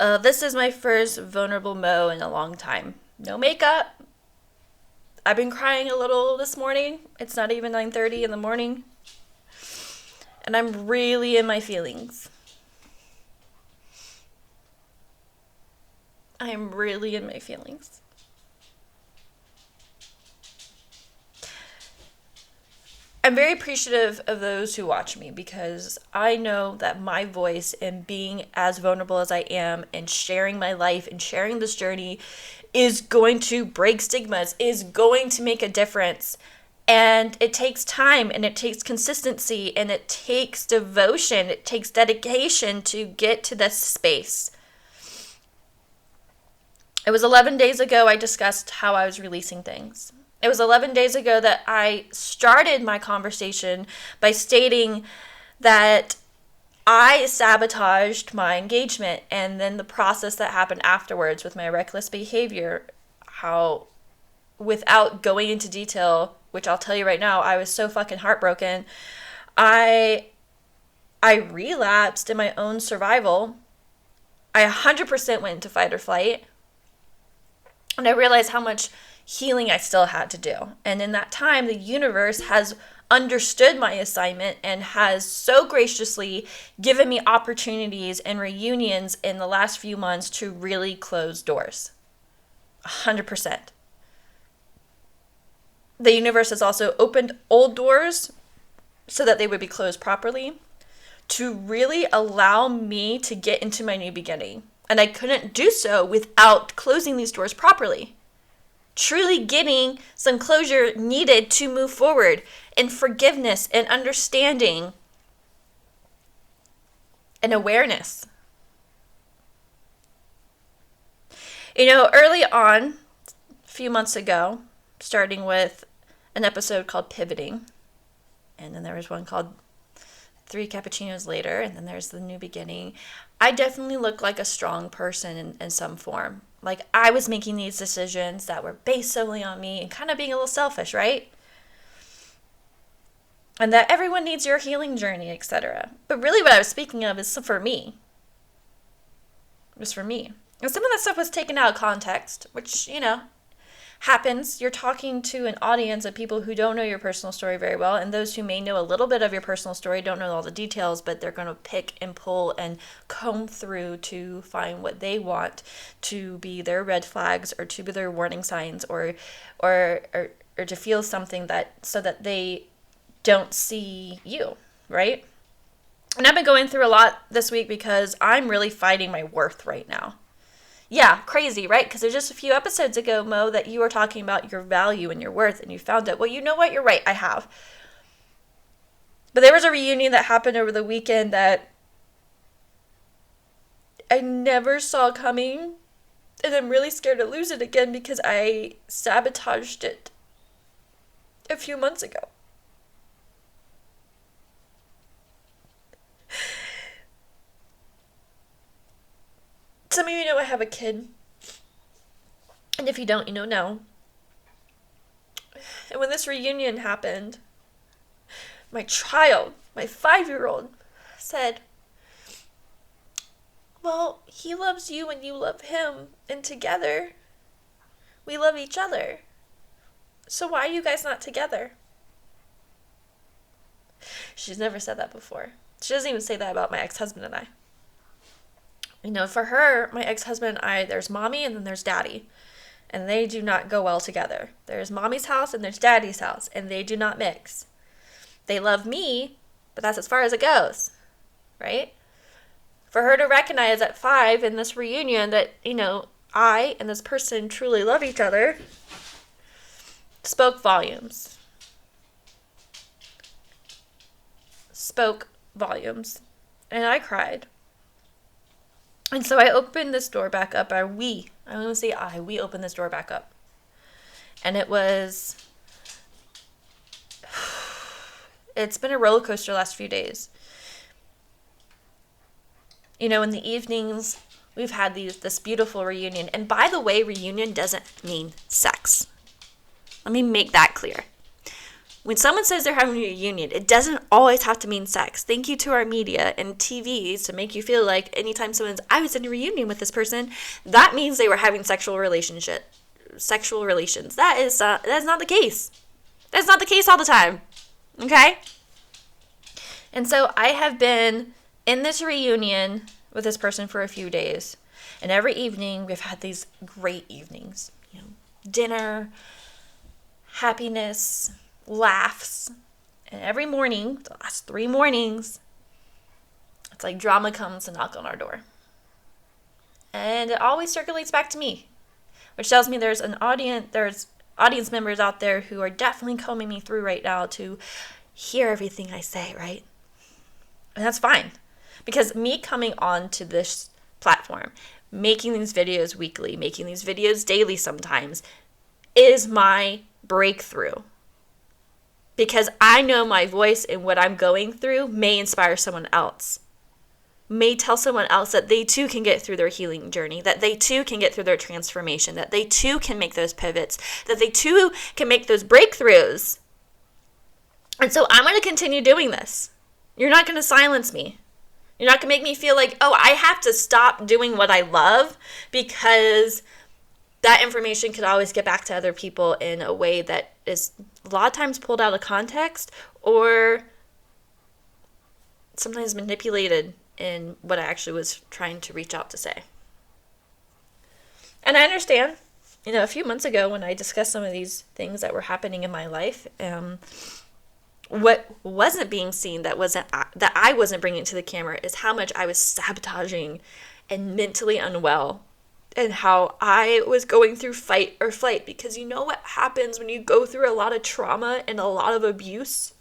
This is my first vulnerable Mo in a long time. No makeup. I've been crying a little this morning. It's not even 9:30 in the morning. And I'm really in my feelings. I'm really in my feelings. I'm very appreciative of those who watch me because I know that my voice and being as vulnerable as I am and sharing my life and sharing this journey is going to break stigmas, is going to make a difference. And it takes time and it takes consistency and it takes devotion. It takes dedication to get to this space. It was 11 days ago I discussed how I was releasing things. It was 11 days ago that I started my conversation by stating that I sabotaged my engagement, and then the process that happened afterwards with my reckless behavior, how without going into detail, which I'll tell you right now, I was so fucking heartbroken. I relapsed in my own survival. I 100% went into fight or flight. And I realized how much healing I still had to do. And in that time, the universe has understood my assignment and has so graciously given me opportunities and reunions in the last few months to really close doors. 100%. The universe has also opened old doors so that they would be closed properly to really allow me to get into my new beginning. And I couldn't do so without closing these doors properly. Truly getting some closure needed to move forward, and forgiveness and understanding and awareness. You know, early on, a few months ago, starting with an episode called Pivoting, and then there was one called 3 Cappuccinos Later, and then there's the new beginning. I definitely look like a strong person in some form. Like I was making these decisions that were based solely on me and kind of being a little selfish, right? And that everyone needs your healing journey, etc. But really what I was speaking of is for me. It was for me. And some of that stuff was taken out of context, which, you know, happens. You're talking to an audience of people who don't know your personal story very well, and those who may know a little bit of your personal story don't know all the details, but they're going to pick and pull and comb through to find what they want to be their red flags or to be their warning signs or to feel something that so that they don't see you, right? And I've been going through a lot this week because I'm really fighting my worth right now. Yeah, crazy, right? Because there's just a few episodes ago, Mo, that you were talking about your value and your worth, and you found out, well, you know what? You're right, I have. But there was a reunion that happened over the weekend that I never saw coming, and I'm really scared to lose it again because I sabotaged it a few months ago. Some of you know I have a kid. And if you don't, you know now. And when this reunion happened, my child, my 5-year-old, said, well, he loves you and you love him. And together, we love each other. So why are you guys not together? She's never said that before. She doesn't even say that about my ex-husband and I. You know, for her, my ex-husband and I, there's mommy and then there's daddy. And they do not go well together. There's mommy's house and there's daddy's house. And they do not mix. They love me, but that's as far as it goes. Right? For her to recognize at 5 in this reunion that, you know, I and this person truly love each other spoke volumes. Spoke volumes. And I cried. And so I opened this door back up. We opened this door back up. And it's been a roller coaster the last few days. You know, in the evenings, we've had this beautiful reunion. And by the way, reunion doesn't mean sex. Let me make that clear. When someone says they're having a reunion, it doesn't always have to mean sex. Thank you to our media and TVs to make you feel like anytime I was in a reunion with this person, that means they were having sexual relations. That is not the case. That's not the case all the time. Okay? And so I have been in this reunion with this person for a few days. And every evening we've had these great evenings. Dinner, happiness, laughs. And every morning, the last 3 mornings, it's like drama comes to knock on our door. And it always circulates back to me, which tells me there's audience members out there who are definitely combing me through right now to hear everything I say, right? And that's fine. Because me coming on to this platform, making these videos weekly, making these videos daily sometimes, is my breakthrough. Because I know my voice and what I'm going through may inspire someone else. May tell someone else that they too can get through their healing journey, that they too can get through their transformation, that they too can make those pivots, that they too can make those breakthroughs. And so I'm going to continue doing this. You're not going to silence me. You're not going to make me feel like, oh, I have to stop doing what I love, because that information could always get back to other people in a way that is a lot of times pulled out of context or sometimes manipulated in what I actually was trying to reach out to say. And I understand, a few months ago when I discussed some of these things that were happening in my life, what wasn't being seen that I wasn't bringing to the camera is how much I was sabotaging and mentally unwell, and how I was going through fight or flight. Because you know what happens when you go through a lot of trauma and a lot of abuse?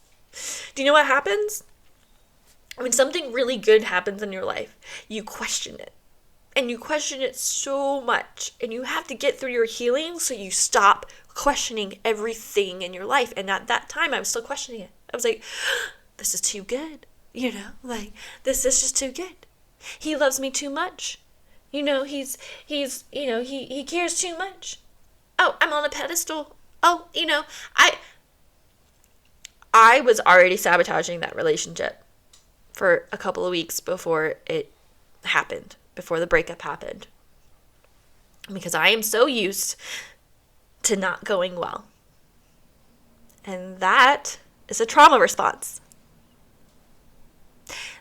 Do you know what happens? When something really good happens in your life, you question it. And you question it so much. And you have to get through your healing so you stop questioning everything in your life. And at that time, I was still questioning it. I was like, this is too good. This is just too good. He loves me too much. He cares too much. Oh, I'm on a pedestal. Oh, I was already sabotaging that relationship for a couple of weeks before it happened, before the breakup happened. Because I am so used to not going well. And that is a trauma response.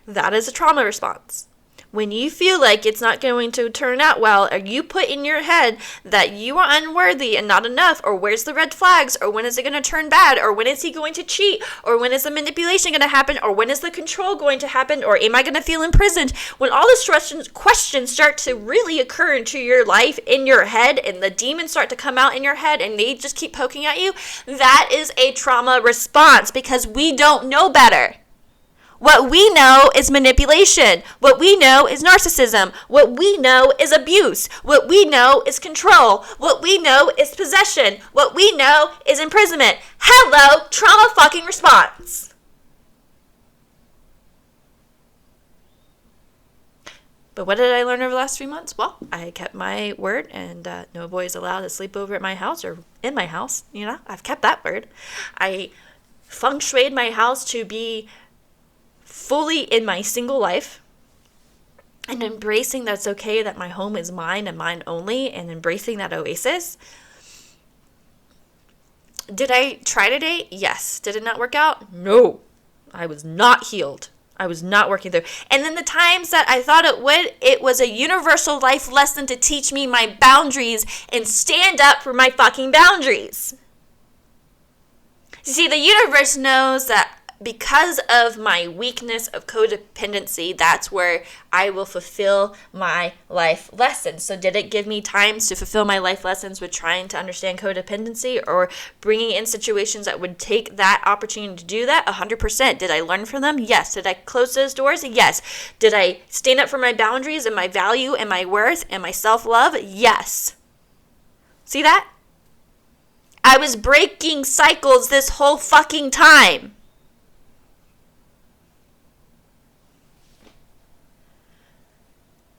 That is a trauma response. When you feel like it's not going to turn out well, or you put in your head that you are unworthy and not enough, or where's the red flags, or when is it going to turn bad, or when is he going to cheat, or when is the manipulation going to happen, or when is the control going to happen, or am I going to feel imprisoned? When all these questions start to really occur into your life in your head, and the demons start to come out in your head, and they just keep poking at you, that is a trauma response, because we don't know better. What we know is manipulation. What we know is narcissism. What we know is abuse. What we know is control. What we know is possession. What we know is imprisonment. Hello, trauma fucking response. But what did I learn over the last 3 months? Well, I kept my word, and no boy is allowed to sleep over at my house or in my house. I've kept that word. I feng shuied my house to be fully in my single life, and embracing that's okay, that my home is mine and mine only, and embracing that oasis. Did I try to date? Yes. Did it not work out? No. I was not healed. I was not working through. And then the times that I thought it would, it was a universal life lesson to teach me my boundaries and stand up for my fucking boundaries. See, the universe knows that because of my weakness of codependency, that's where I will fulfill my life lessons. So did it give me times to fulfill my life lessons with trying to understand codependency or bringing in situations that would take that opportunity to do that? 100%. Did I learn from them? Yes. Did I close those doors? Yes. Did I stand up for my boundaries and my value and my worth and my self-love? Yes. See that? I was breaking cycles this whole fucking time.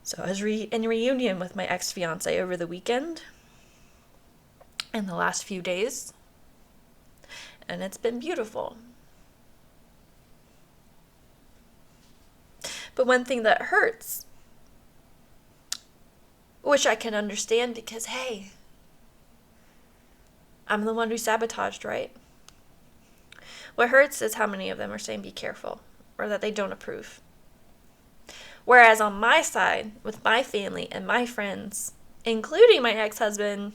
So I was in reunion with my ex-fiance over the weekend in the last few days. and it's been beautiful. But one thing that hurts, which I can understand because, hey, I'm the one who sabotaged, right? What hurts is how many of them are saying be careful, or that they don't approve. Whereas on my side, with my family and my friends, including my ex-husband,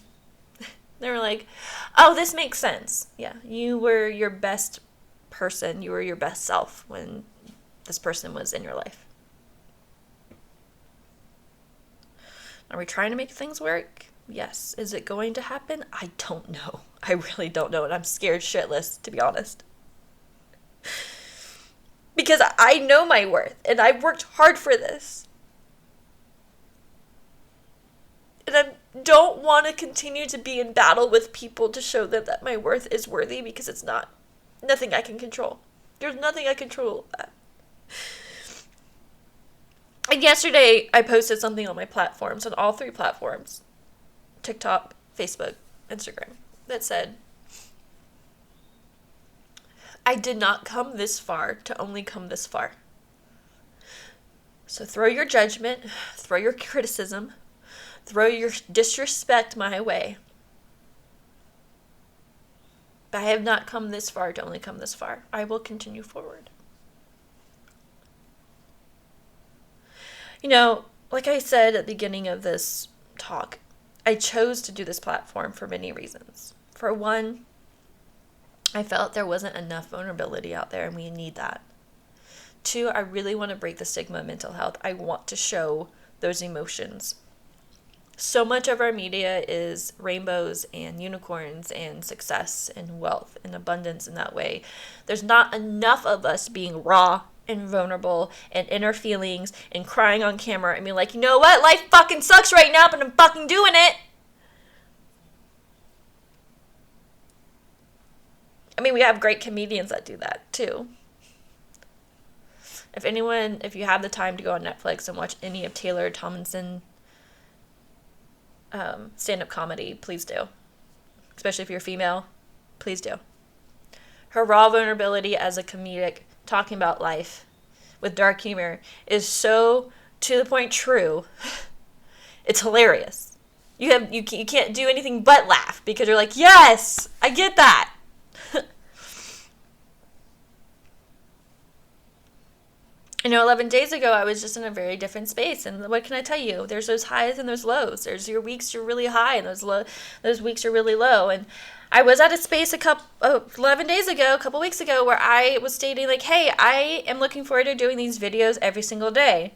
they were like, oh, this makes sense. Yeah, you were your best person. You were your best self when this person was in your life. Are we trying to make things work? Yes. Is it going to happen? I don't know. I really don't know, and I'm scared shitless, to be honest. Because I know my worth, and I've worked hard for this. And I don't want to continue to be in battle with people to show them that my worth is worthy, because it's not. Nothing I can control. There's nothing I control that. And yesterday, I posted something on my platforms, on all 3 platforms, TikTok, Facebook, Instagram, that said, I did not come this far to only come this far. So throw your judgment, throw your criticism, throw your disrespect my way. But I have not come this far to only come this far. I will continue forward. You know, like I said at the beginning of this talk, I chose to do this platform for many reasons. For one, I felt there wasn't enough vulnerability out there, and we need that. 2, I really want to break the stigma of mental health. I want to show those emotions. So much of our media is rainbows and unicorns and success and wealth and abundance in that way. There's not enough of us being raw and vulnerable and inner feelings and crying on camera and being like, you know what? Life fucking sucks right now, but I'm fucking doing it. I mean, we have great comedians that do that too. If you have the time to go on Netflix and watch any of Taylor Tomlinson stand-up comedy, please do. Especially if you're female, please do. Her raw vulnerability as a comedic, talking about life with dark humor, is so to the point true. It's hilarious. You can't do anything but laugh because you're like, yes, I get that. You know, 11 days ago, I was just in a very different space. And what can I tell you? There's those highs and those lows. There's your weeks you're really high and those weeks are really low. And I was at a space 11 days ago, a couple weeks ago, where I was stating like, hey, I am looking forward to doing these videos every single day.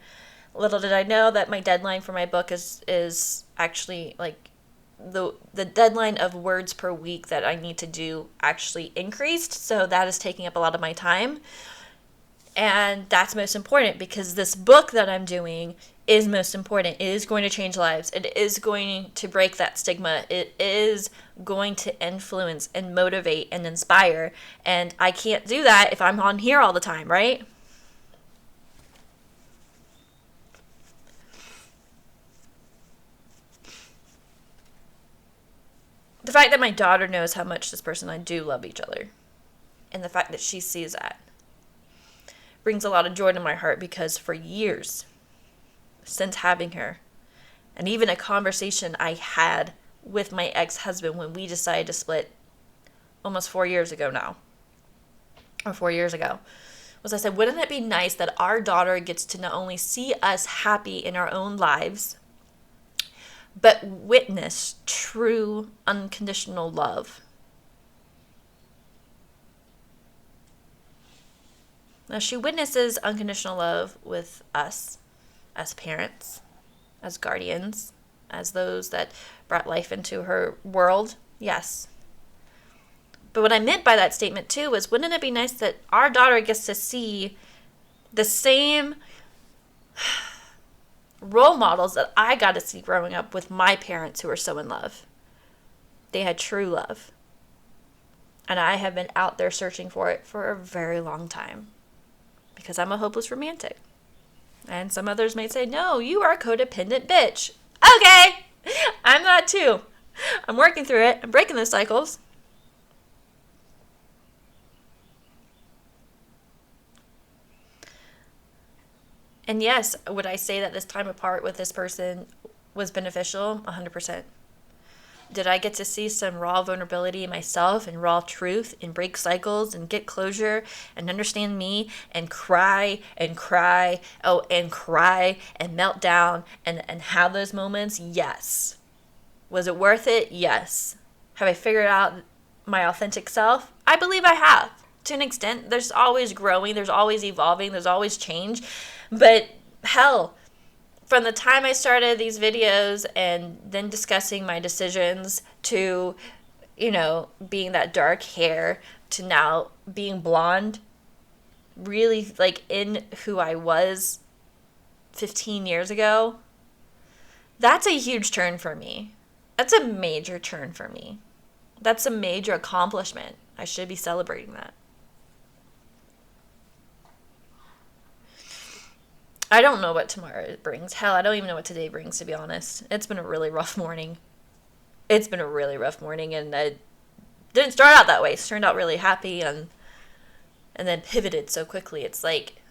Little did I know that my deadline for my book is actually like the deadline of words per week that I need to do actually increased. So that is taking up a lot of my time. And that's most important because this book that I'm doing is most important. It is going to change lives. It is going to break that stigma. It is going to influence and motivate and inspire. And I can't do that if I'm on here all the time, right? The fact that my daughter knows how much this person and I do love each other, and the fact that she sees that, brings a lot of joy to my heart because for years since having her, and even a conversation I had with my ex-husband when we decided to split almost 4 years ago now, or 4 years ago, was I said, wouldn't it be nice that our daughter gets to not only see us happy in our own lives, but witness true unconditional love? Now, she witnesses unconditional love with us as parents, as guardians, as those that brought life into her world, yes. But what I meant by that statement, too, was wouldn't it be nice that our daughter gets to see the same role models that I got to see growing up with my parents who were so in love? They had true love. And I have been out there searching for it for a very long time. Because I'm a hopeless romantic. And some others may say, no, you are a codependent bitch. Okay, I'm that too. I'm working through it. I'm breaking those cycles. And yes, would I say that this time apart with this person was beneficial? 100%. Did I get to see some raw vulnerability in myself and raw truth and break cycles and get closure and understand me and cry and cry, and cry and melt down and have those moments? Yes. Was it worth it? Yes. Have I figured out my authentic self? I believe I have. To an extent, there's always growing, there's always evolving, there's always change. But hell, from the time I started these videos and then discussing my decisions to, being that dark hair to now being blonde, really like in who I was 15 years ago, that's a huge turn for me. That's a major turn for me. That's a major accomplishment. I should be celebrating that. I don't know what tomorrow brings. Hell, I don't even know what today brings, to be honest. It's been a really rough morning. And it didn't start out that way. It turned out really happy and then pivoted so quickly. It's like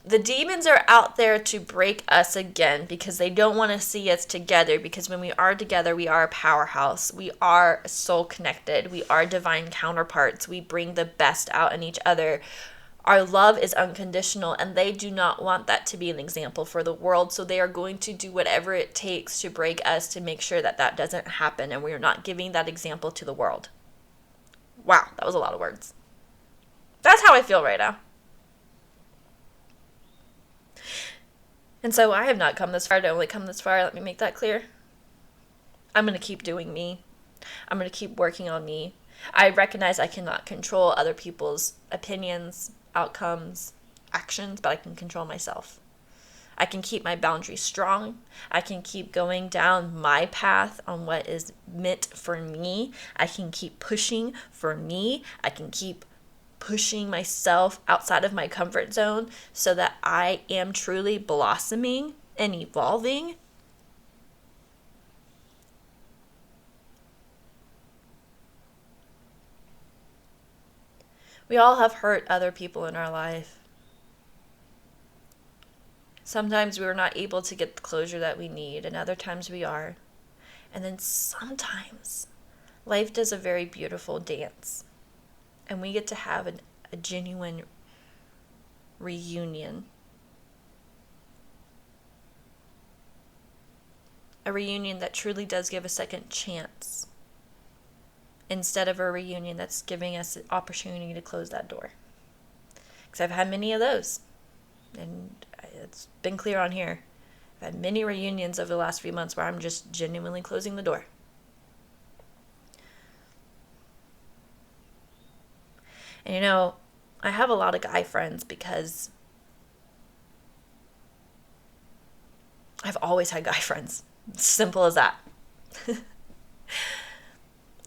the demons are out there to break us again because they don't want to see us together, because when we are together, we are a powerhouse. We are soul connected. We are divine counterparts. We bring the best out in each other. Our love is unconditional, and they do not want that to be an example for the world, so they are going to do whatever it takes to break us to make sure that that doesn't happen, and we are not giving that example to the world. Wow, that was a lot of words. That's how I feel right now. And so I have not come this far to only come this far. Let me make that clear. I'm going to keep doing me. I'm going to keep working on me. I recognize I cannot control other people's opinions, outcomes, actions, but I can control myself. I can keep my boundaries strong. I can keep going down my path on what is meant for me. I can keep pushing for me. I can keep pushing myself outside of my comfort zone so that I am truly blossoming and evolving. We all have hurt other people in our life. Sometimes we are not able to get the closure that we need, and other times we are. And then sometimes life does a very beautiful dance. And we get to have a genuine reunion. A reunion that truly does give a second chance, instead of a reunion that's giving us the opportunity to close that door. Because I've had many of those. And it's been clear on here. I've had many reunions over the last few months where I'm just genuinely closing the door. And I have a lot of guy friends because I've always had guy friends. Simple as that.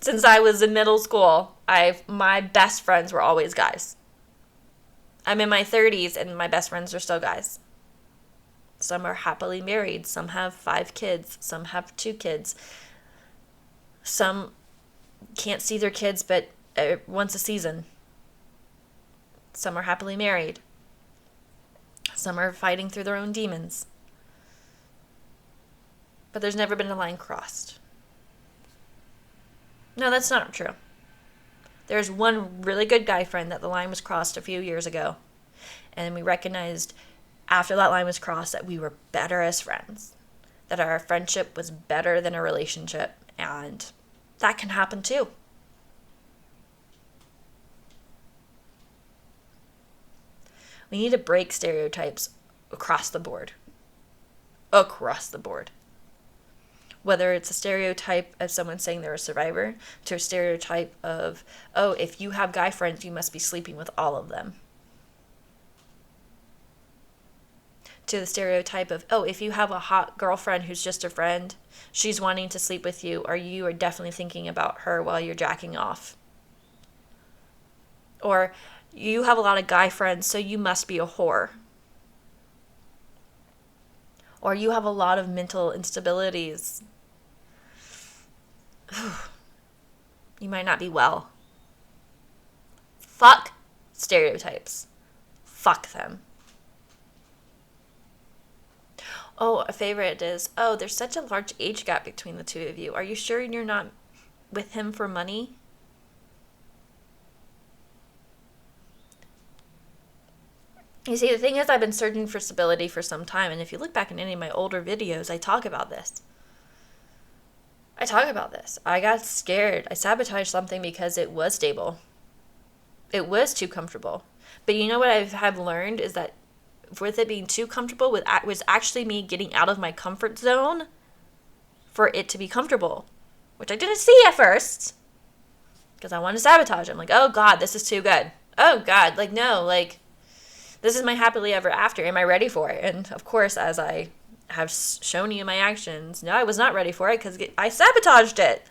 Since I was in middle school, my best friends were always guys. I'm in my 30s and my best friends are still guys. Some are happily married. Some have 5 kids. Some have 2 kids. Some can't see their kids but once a season. Some are happily married. Some are fighting through their own demons. But there's never been a line crossed. No, that's not true. There's one really good guy friend that the line was crossed a few years ago. And we recognized after that line was crossed that we were better as friends. That our friendship was better than a relationship. And that can happen too. We need to break stereotypes across the board. Across the board. Whether it's a stereotype of someone saying they're a survivor, to a stereotype of, if you have guy friends, you must be sleeping with all of them. To the stereotype of, if you have a hot girlfriend who's just a friend, she's wanting to sleep with you, or you are definitely thinking about her while you're jacking off. Or, you have a lot of guy friends, so you must be a whore. Or you have a lot of mental instabilities. You might not be well. Fuck stereotypes. Fuck them. Oh, a favorite is, oh, there's such a large age gap between the two of you. Are you sure you're not with him for money? You see, the thing is, I've been searching for stability for some time, and if you look back in any of my older videos, I talk about this. I got scared. I sabotaged something because it was stable. It was too comfortable. But you know what I have learned is that with it being too comfortable, was actually me getting out of my comfort zone for it to be comfortable, which I didn't see at first because I wanted to sabotage it. I'm like, oh God, this is too good. Oh God, like, no, like, this is my happily ever after. Am I ready for it? And of course, as I have shown you my actions, no, I was not ready for it because I sabotaged it.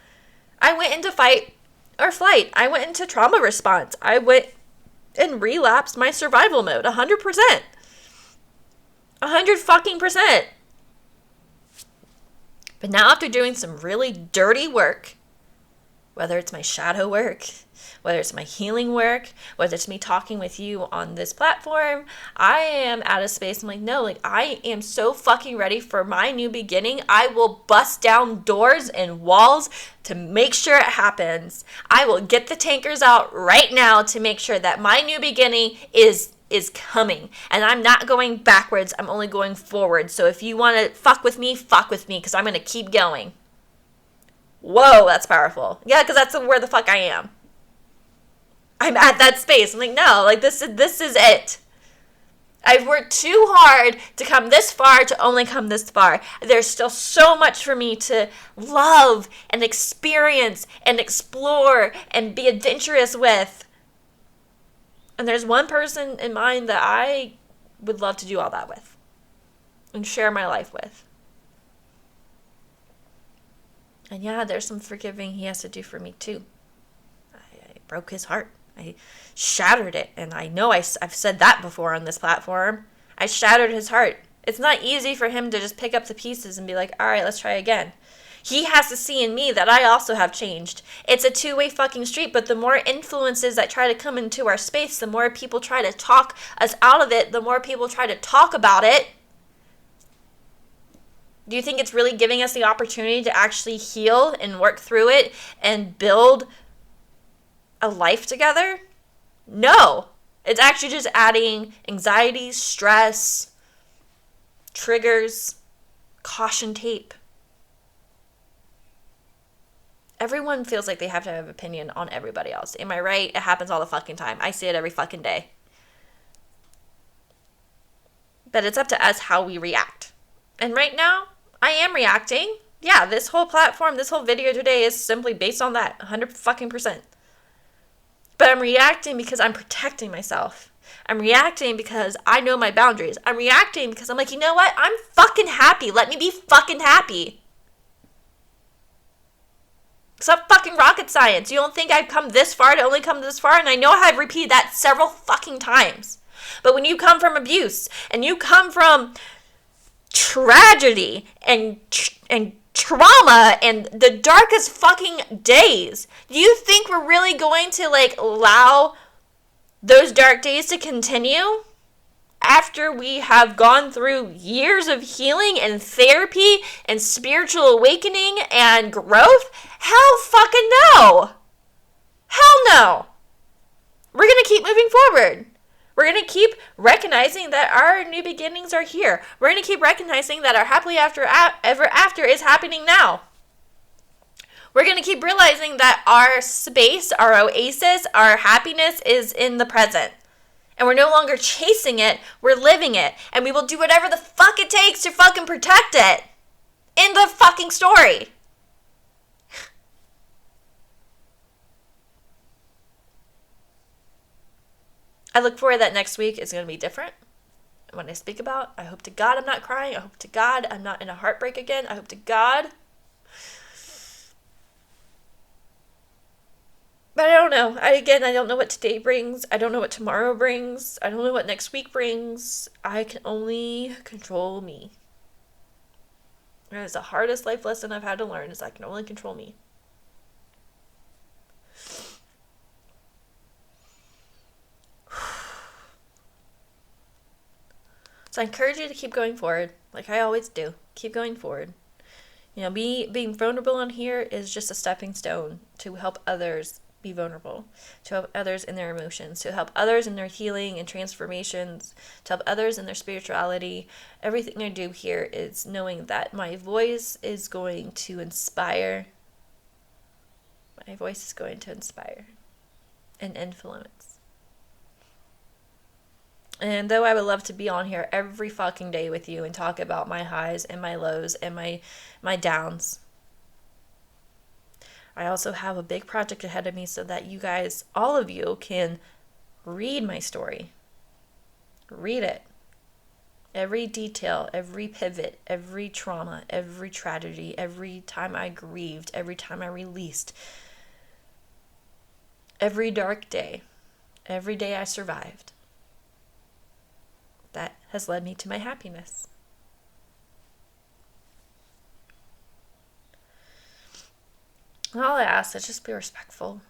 I went into fight or flight. I went into trauma response. I went and relapsed my survival mode 100%. 100%. But now after doing some really dirty work, whether it's my shadow work, whether it's my healing work, whether it's me talking with you on this platform, I am at a space, I'm like, no, like, I am so fucking ready for my new beginning. I will bust down doors and walls to make sure it happens. I will get the tankers out right now to make sure that my new beginning is coming. And I'm not going backwards. I'm only going forward. So if you want to fuck with me, because I'm going to keep going. Whoa, that's powerful. Yeah, because that's where the fuck I am. I'm at that space. I'm like, no, like, this is it. I've worked too hard to come this far to only come this far. There's still so much for me to love and experience and explore and be adventurous with. And there's one person in mind that I would love to do all that with and share my life with. And yeah, there's some forgiving he has to do for me too. I broke his heart. I shattered it. And I know I've said that before on this platform. I shattered his heart. It's not easy for him to just pick up the pieces and be like, all right, let's try again. He has to see in me that I also have changed. It's a two-way fucking street, but the more influences that try to come into our space, the more people try to talk us out of it, the more people try to talk about it. Do you think it's really giving us the opportunity to actually heal and work through it and build a life together? No. It's actually just adding anxiety, stress, triggers, caution tape. Everyone feels like they have to have an opinion on everybody else. Am I right? It happens all the fucking time. I see it every fucking day. But it's up to us how we react. And right now, I am reacting. Yeah, this whole platform, this whole video today is simply based on that, 100%. But I'm reacting because I'm protecting myself. I'm reacting because I know my boundaries. I'm reacting because I'm like, you know what? I'm fucking happy. Let me be fucking happy. It's not fucking rocket science. You don't think I've come this far to only come this far? And I know I've repeated that several fucking times. But when you come from abuse and you come from tragedy and trauma and the darkest fucking days, do you think we're really going to like allow those dark days to continue after we have gone through years of healing and therapy and spiritual awakening and growth? Hell fucking no. Hell no. We're going to keep moving forward. We're going to keep recognizing that our new beginnings are here. We're going to keep recognizing that our happily ever after is happening now. We're going to keep realizing that our space, our oasis, our happiness is in the present. And we're no longer chasing it, we're living it. And we will do whatever the fuck it takes to fucking protect it. End of fucking story. I look forward that next week is going to be different. When I speak about, I hope to God I'm not crying. I hope to God I'm not in a heartbreak again. I hope to God. But I don't know. I don't know what today brings. I don't know what tomorrow brings. I don't know what next week brings. I can only control me. That is the hardest life lesson I've had to learn, is I can only control me. So I encourage you to keep going forward, like I always do. Keep going forward. You know, being vulnerable on here is just a stepping stone to help others be vulnerable, to help others in their emotions, to help others in their healing and transformations, to help others in their spirituality. Everything I do here is knowing that my voice is going to inspire. My voice is going to inspire and influence. And though I would love to be on here every fucking day with you and talk about my highs and my lows and my downs, I also have a big project ahead of me so that you guys, all of you, can read my story. Read it. Every detail, every pivot, every trauma, every tragedy, every time I grieved, every time I released, every dark day, every day I survived. That has led me to my happiness. And all I ask is just be respectful.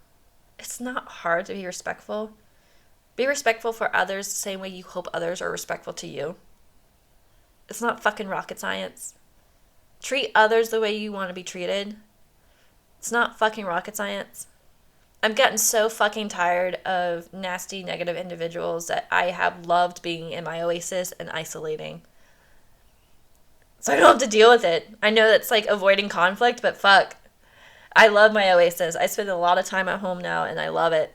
It's not hard to be respectful. Be respectful for others the same way you hope others are respectful to you. It's not fucking rocket science. Treat others the way you want to be treated. It's not fucking rocket science. I've gotten so fucking tired of nasty, negative individuals that I have loved being in my oasis and isolating. So I don't have to deal with it. I know that's like avoiding conflict, but fuck. I love my oasis. I spend a lot of time at home now, and I love it.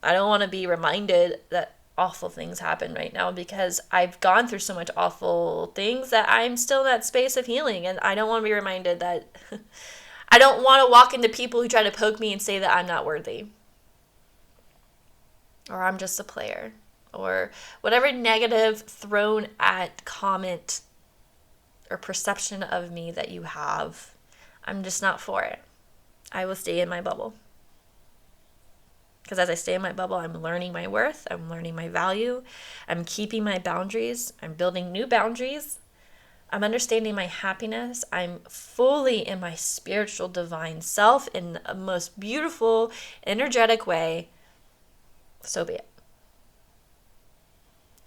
I don't want to be reminded that awful things happen right now because I've gone through so much awful things that I'm still in that space of healing, and I don't want to be reminded that I don't want to walk into people who try to poke me and say that I'm not worthy, or I'm just a player, or whatever negative thrown at comment or perception of me that you have. I'm just not for it. I will stay in my bubble. Because as I stay in my bubble, I'm learning my worth. I'm learning my value. I'm keeping my boundaries. I'm building new boundaries. I'm understanding my happiness. I'm fully in my spiritual divine self in the most beautiful, energetic way. So be it.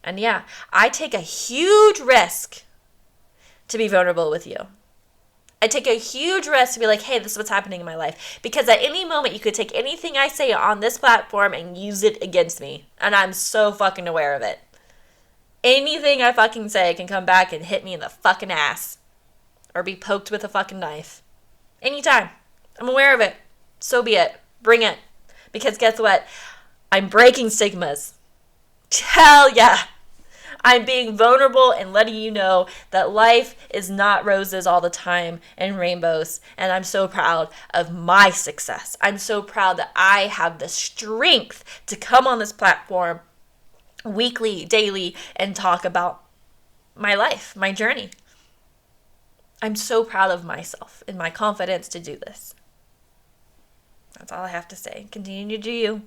And yeah, I take a huge risk to be vulnerable with you. I take a huge risk to be like, hey, this is what's happening in my life. Because at any moment, you could take anything I say on this platform and use it against me. And I'm so fucking aware of it. Anything I fucking say can come back and hit me in the fucking ass. Or be poked with a fucking knife. Anytime. I'm aware of it. So be it. Bring it. Because guess what? I'm breaking stigmas. Hell yeah. I'm being vulnerable and letting you know that life is not roses all the time and rainbows. And I'm so proud of my success. I'm so proud that I have the strength to come on this platform weekly, daily, and talk about my life, my journey. I'm so proud of myself and my confidence to do this. That's all I have to say. Continue to do you.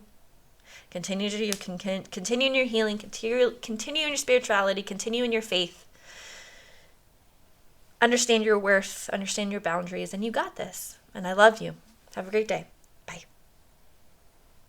Continue to do you. Continue in your healing. Continue in your spirituality. Continue in your faith. Understand your worth. Understand your boundaries. And you got this. And I love you. Have a great day.